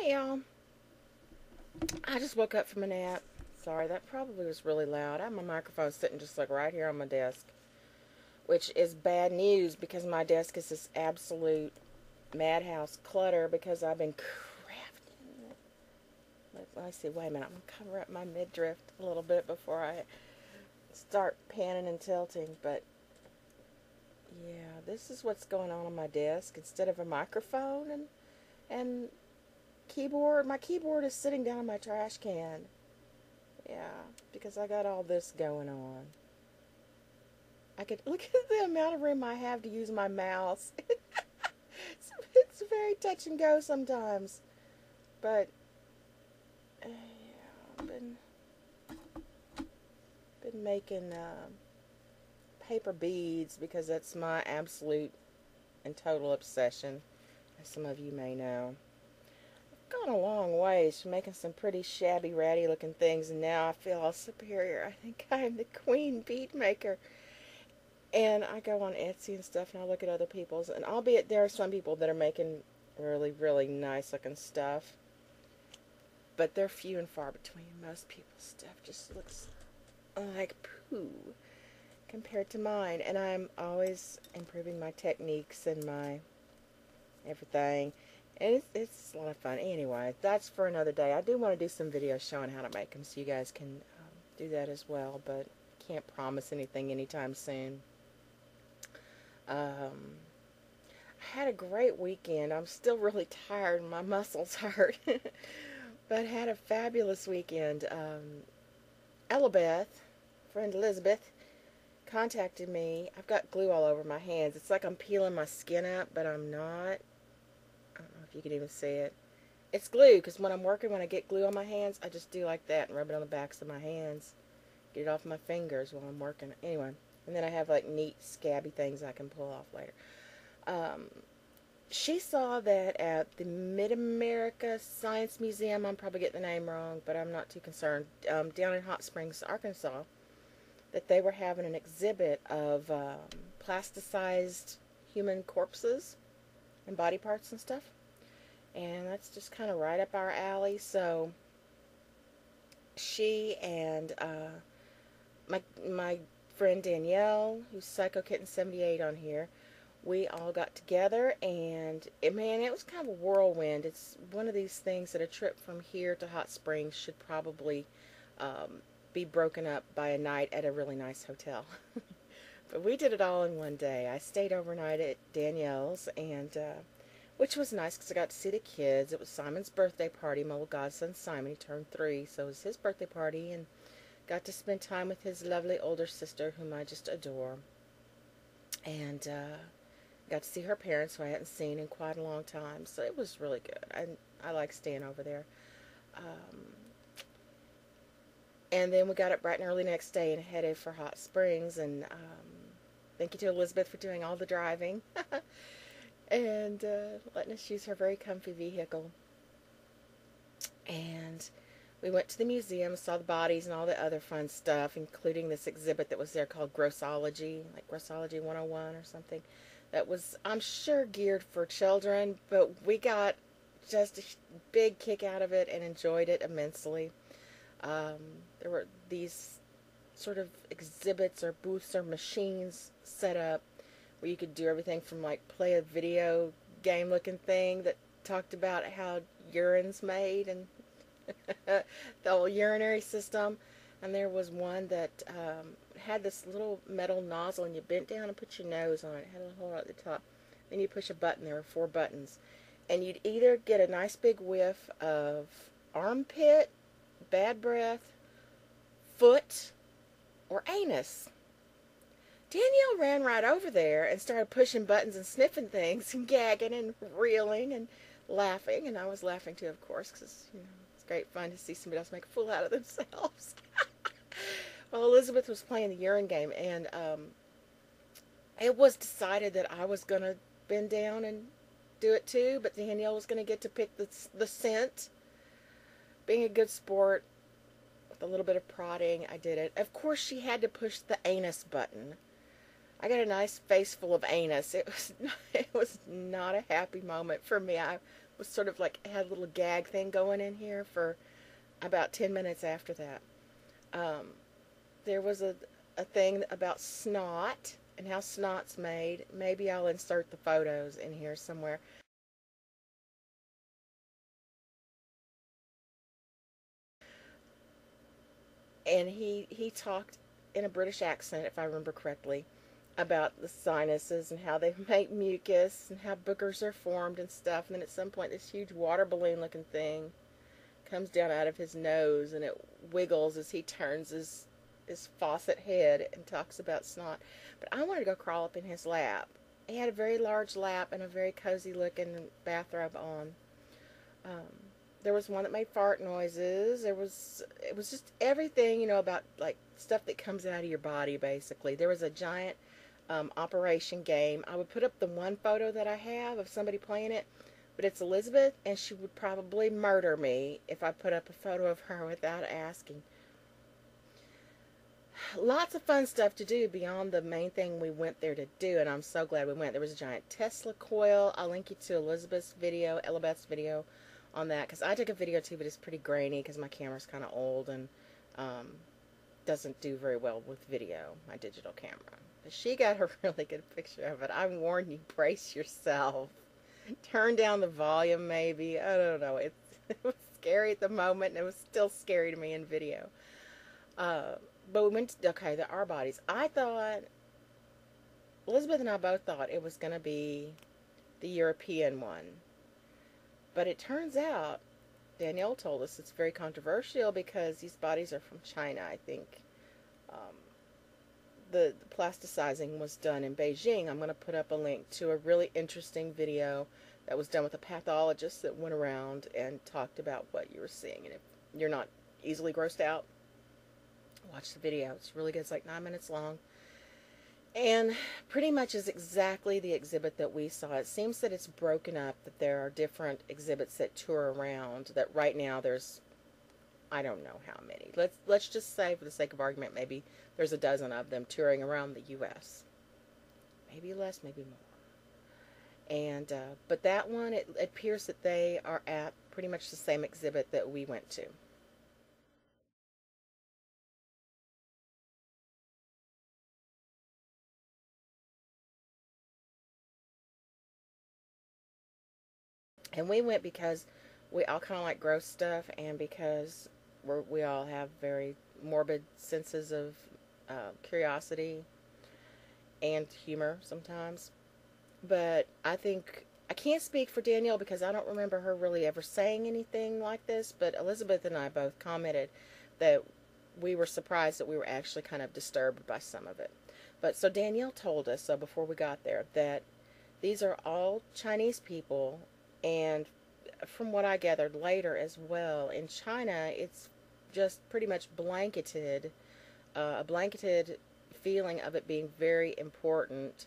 Hey y'all, I just woke up from a nap. Sorry, that probably was really loud. I have my microphone sitting just like right here on my desk, which is bad news because my desk is this absolute madhouse clutter because I've been crafting. Let me see, wait a minute, I'm gonna cover up my midriff a little bit before I start panning and tilting, but yeah, this is what's going on my desk. Instead of a microphone and keyboard, my keyboard is sitting down in my trash can. Yeah, because I got all this going on. I could look at the amount of room I have to use my mouse. It's very touch and go sometimes. But yeah, I've been making paper beads because that's my absolute and total obsession, as some of you may know. I've gone a long ways from making some pretty shabby, ratty looking things, and now I feel all superior. I think I'm the queen bead maker. And I go on Etsy and stuff, and I look at other people's, and albeit there are some people that are making really, really nice looking stuff, but they're few and far between. Most people's stuff just looks like poo compared to mine, and I'm always improving my techniques and my everything, and it's a lot of fun. Anyway, that's for another day. I do want to do some videos showing how to make them, so you guys can do that as well, but can't promise anything anytime soon. I had a great weekend. I'm still really tired and my muscles hurt. But had a fabulous weekend. Elabeth, friend Elizabeth, contacted me. I've got glue all over my hands. It's like I'm peeling my skin up, but I'm not. I don't know if you can even see it. It's glue, because when I'm working, when I get glue on my hands, I just do like that and rub it on the backs of my hands. Get it off my fingers while I'm working. Anyway, and then I have like neat scabby things I can pull off later. She saw that at the Mid-America Science Museum, I'm probably getting the name wrong, but I'm not too concerned, down in Hot Springs, Arkansas, that they were having an exhibit of plasticized human corpses and body parts and stuff. And that's just kind of right up our alley. So she and my friend Danielle, who's Psycho Kitten 78 on here, we all got together, and man, it was kind of a whirlwind. It's one of these things that a trip from here to Hot Springs should probably be broken up by a night at a really nice hotel. But we did it all in one day. I stayed overnight at Danielle's, and which was nice because I got to see the kids. It was Simon's birthday party. My little godson Simon, he turned 3, so it was his birthday party, and got to spend time with his lovely older sister, whom I just adore. And got to see her parents, who I hadn't seen in quite a long time. So it was really good. I like staying over there. And then we got up bright and early next day and headed for Hot Springs. And thank you to Elizabeth for doing all the driving. And letting us use her very comfy vehicle. And we went to the museum, saw the bodies and all the other fun stuff, including this exhibit that was there called Grossology, like Grossology 101 or something. That was, I'm sure, geared for children, but we got just a big kick out of it and enjoyed it immensely. There were these sort of exhibits or booths or machines set up where you could do everything from like play a video game looking thing that talked about how urine's made and the whole urinary system. And there was one that had this little metal nozzle, and you bent down and put your nose on it. It had a hole at the top. Then you push a button. There were 4 buttons. And you'd either get a nice big whiff of armpit, bad breath, foot, or anus. Danielle ran right over there and started pushing buttons and sniffing things and gagging and reeling and laughing. And I was laughing too, of course, because, it's great fun to see somebody else make a fool out of themselves. Well, Elizabeth was playing the urine game, and it was decided that I was going to bend down and do it too, but Danielle was going to get to pick the scent. Being a good sport, with a little bit of prodding, I did it. Of course, she had to push the anus button. I got a nice face full of anus. It was not a happy moment for me. I was sort of like, had a little gag thing going in here for about 10 minutes after that. Um, there was a thing about snot and how snot's made. Maybe I'll insert the photos in here somewhere. And he talked in a British accent, if I remember correctly, about the sinuses and how they make mucus and how boogers are formed and stuff. And then at some point, this huge water balloon looking thing comes down out of his nose and it wiggles as he turns his faucet head and talks about snot. But I wanted to go crawl up in his lap. He had a very large lap and a very cozy looking bathrobe on. Um, there was one that made fart noises. It was just everything, about like stuff that comes out of your body basically. There was a giant operation game. I would put up the one photo that I have of somebody playing it, but it's Elizabeth, and she would probably murder me if I put up a photo of her without asking. Lots of fun stuff to do beyond the main thing we went there to do, and I'm so glad we went. There was a giant Tesla coil. I'll link you to Elizabeth's video on that, because I took a video too, but it's pretty grainy because my camera's kind of old and um, doesn't do very well with video, my digital camera. But she got a really good picture of it. I warn you, brace yourself. Turn down the volume maybe. I don't know. It was scary at the moment, and it was still scary to me in video. But we went to, okay, our bodies. Elizabeth and I both thought it was going to be the European one. But it turns out, Danielle told us it's very controversial because these bodies are from China, I think. Um, the plasticizing was done in Beijing. I'm going to put up a link to a really interesting video that was done with a pathologist that went around and talked about what you were seeing. And if you're not easily grossed out, watch the video. It's really good. It's like 9 minutes long. And pretty much is exactly the exhibit that we saw. It seems that it's broken up, that there are different exhibits that tour around, that right now there's, I don't know how many. Let's just say, for the sake of argument, maybe there's a dozen of them touring around the U.S. Maybe less, maybe more. And but that one, it appears that they are at pretty much the same exhibit that we went to. And we went because we all kind of like gross stuff, and because we all have very morbid senses of curiosity and humor sometimes. But I think, I can't speak for Danielle because I don't remember her really ever saying anything like this, but Elizabeth and I both commented that we were surprised that we were actually kind of disturbed by some of it. But so Danielle told us, so before we got there, that these are all Chinese people, and from what I gathered later as well, in China, it's just pretty much a blanketed feeling of it being very important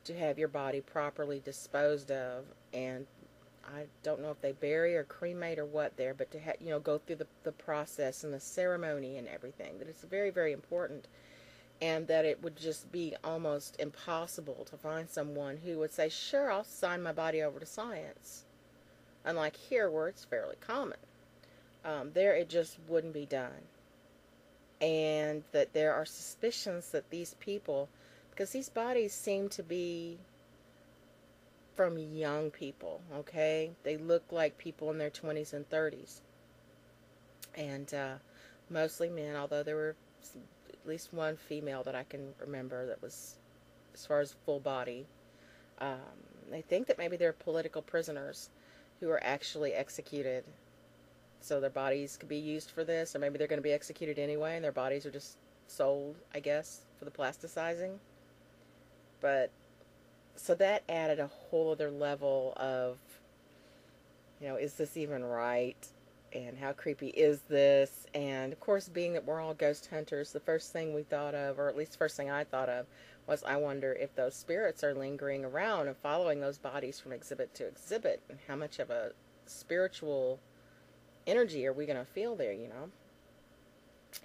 to have your body properly disposed of. And I don't know if they bury or cremate or what there, but to go through the process and the ceremony and everything, that it's very, very important. And that it would just be almost impossible to find someone who would say, sure, I'll sign my body over to science. Unlike here, where it's fairly common. There, it just wouldn't be done. And that there are suspicions that these people, because these bodies seem to be from young people, okay? They look like people in their 20s and 30s. And mostly men, although there were at least one female that I can remember that was, as far as full body. They think that maybe they're political prisoners who are actually executed, so their bodies could be used for this, or maybe they're going to be executed anyway and their bodies are just sold, I guess, for the plasticizing. But so that added a whole other level of, is this even right, and how creepy is this? And of course, being that we're all ghost hunters, the first thing we thought of, or at least the first thing I thought of, was I wonder if those spirits are lingering around and following those bodies from exhibit to exhibit, and how much of a spiritual energy are we going to feel there,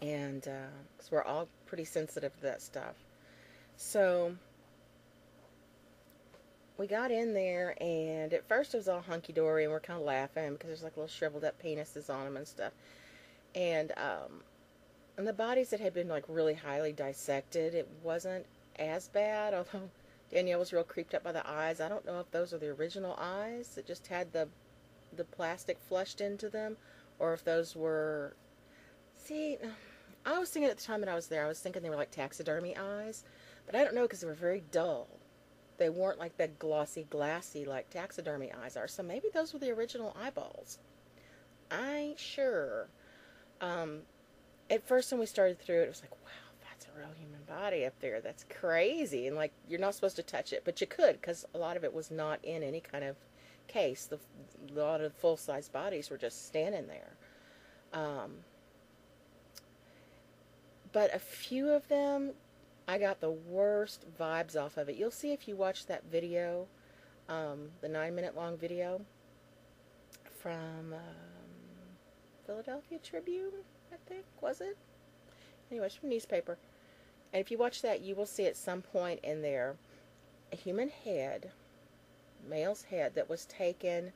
And because we're all pretty sensitive to that stuff. So we got in there, and at first it was all hunky-dory, and we're kind of laughing because there's like little shriveled up penises on them and stuff. And, and the bodies that had been like really highly dissected, it wasn't as bad, although Danielle was real creeped up by the eyes. I don't know if those are the original eyes that just had the plastic flushed into them, or if those were... See, I was thinking at the time that I was there, I was thinking they were like taxidermy eyes, but I don't know because they were very dull. They weren't like that glossy, glassy like taxidermy eyes are, so maybe those were the original eyeballs. I ain't sure. At first when we started through it, it was like, wow, that's a real human body up there. That's crazy. And like, you're not supposed to touch it, but you could, because a lot of it was not in any kind of case. A lot of full-size bodies were just standing there. But a few of them, I got the worst vibes off of it. You'll see if you watch that video, the 9-minute long video from Philadelphia Tribune, I think, was it? Anyways, from newspaper. And if you watch that, you will see at some point in there a human head, male's head, that was taken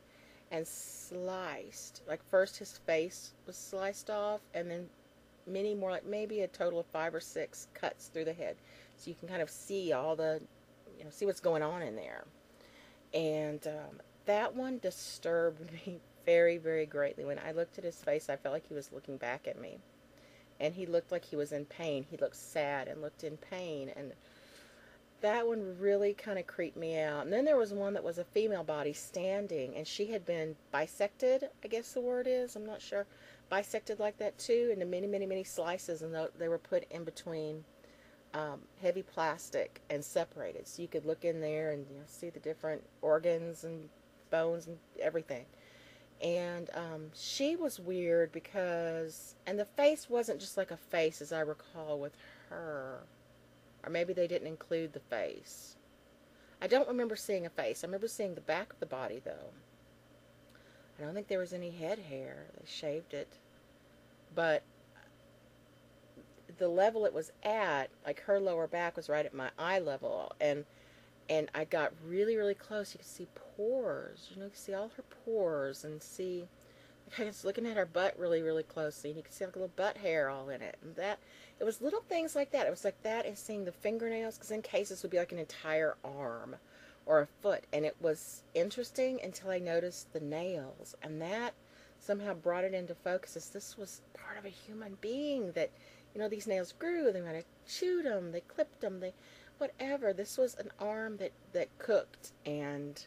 and sliced. Like first his face was sliced off, and then many more, like maybe a total of 5 or 6 cuts through the head. So you can kind of see all the, see what's going on in there. And that one disturbed me very, very greatly. When I looked at his face, I felt like he was looking back at me. And he looked like he was in pain. He looked sad and looked in pain. And that one really kind of creeped me out. And then there was one that was a female body standing, and she had been bisected, I guess the word is. I'm not sure. Bisected like that too, into many, many, many slices, and they were put in between heavy plastic and separated. So you could look in there and see the different organs and bones and everything. And she was weird because, and the face wasn't just like a face as I recall with her. Or maybe they didn't include the face. I don't remember seeing a face. I remember seeing the back of the body, though. I don't think there was any head hair. They shaved it. But the level it was at, like her lower back was right at my eye level. And I got really, really close. You could see pores. You could see all her pores and see... I was looking at her butt really, really closely, and you could see like a little butt hair all in it. And that, it was little things like that. It was like that and seeing the fingernails, because in cases would be like an entire arm or a foot. And it was interesting until I noticed the nails, and that somehow brought it into focus as this was part of a human being that, these nails grew, they might have chewed them, they clipped them, they, whatever. This was an arm that cooked and,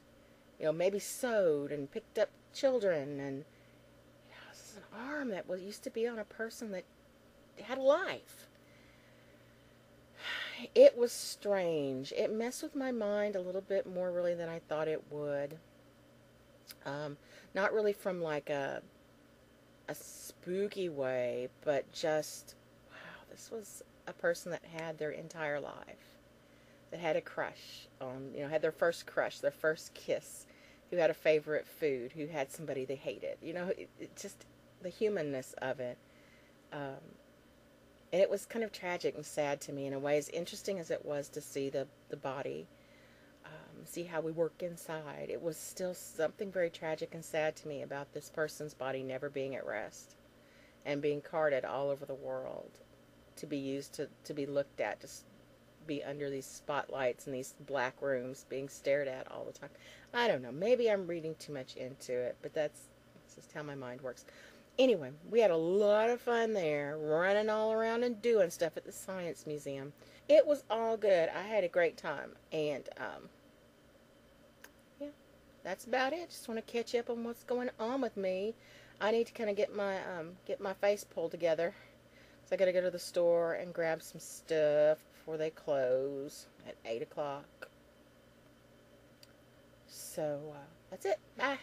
maybe sewed and picked up children, and an arm that used to be on a person that had a life. It was strange. It messed with my mind a little bit more really than I thought it would. Not really from like a spooky way, but just, wow, this was a person that had their entire life, that had a crush on, had their first crush, their first kiss, who had a favorite food, who had somebody they hated. It just, the humanness of it. And it was kind of tragic and sad to me in a way, as interesting as it was to see the body, see how we work inside. It was still something very tragic and sad to me about this person's body never being at rest and being carted all over the world to be used to be looked at, to be under these spotlights and these black rooms being stared at all the time. I don't know. Maybe I'm reading too much into it, but that's just how my mind works. Anyway, we had a lot of fun there, running all around and doing stuff at the Science Museum. It was all good. I had a great time. And, yeah, that's about it. Just want to catch up on what's going on with me. I need to kind of get my face pulled together. So I got to go to the store and grab some stuff before they close at 8 o'clock. So, that's it. Bye.